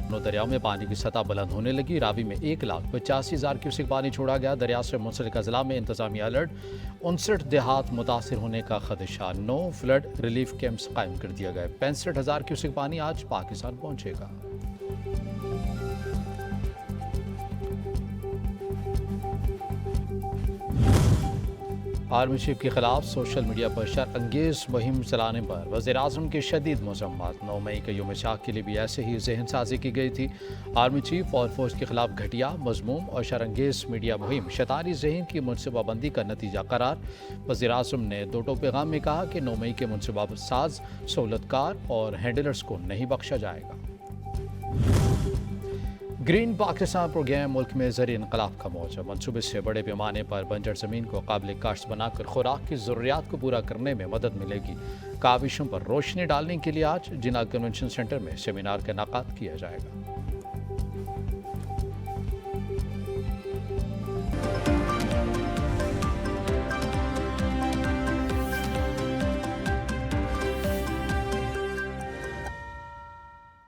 दरियाओं में पानी की सतह बुलंद होने लगी। रावी में 1,85,000 क्यूसेक पानी छोड़ा गया। दरिया से मुंसलिक अजला में इंतजामी अलर्ट। 59 देहात मुतासर होने का खदशा। 9 फ्लड रिलीफ कैंप्स कायम कर दिए गए। 65,000 क्यूसेक पानी आज पाकिस्तान पहुंचेगा। आर्मी चीफ के खिलाफ सोशल मीडिया पर शर अंगेज मुहिम चलाने पर वज़ीर-ए-आज़म की शदीद मज़म्मत। 9 मई के यौम शाख के लिए भी ऐसे ही जहन साजी की गई थी। आर्मी चीफ और फौज के खिलाफ घटिया, मज़मूम और शरअंगेज मीडिया मुहिम शैतानी जहन की मनसूबाबंदी का नतीजा करार। वज़ीर-ए-आज़म ने दो टोक पैगाम में कहा कि 9 मई के मनसूबा साज, सहूलतकार और हैंडलर्स को नहीं बख्शा जाएगा। ग्रीन पाकिस्तान प्रोग्राम मुल्क में ज़रिए इनकलाब का मौजा। मनसूबे से बड़े पैमाने पर बंजर ज़मीन को काबिल काश्त बनाकर खुराक की ज़रूरियात को पूरा करने में मदद मिलेगी। काविशों पर रोशनी डालने के लिए आज जिना कन्वेंशन सेंटर में सेमिनार का इनेकाद किया जाएगा।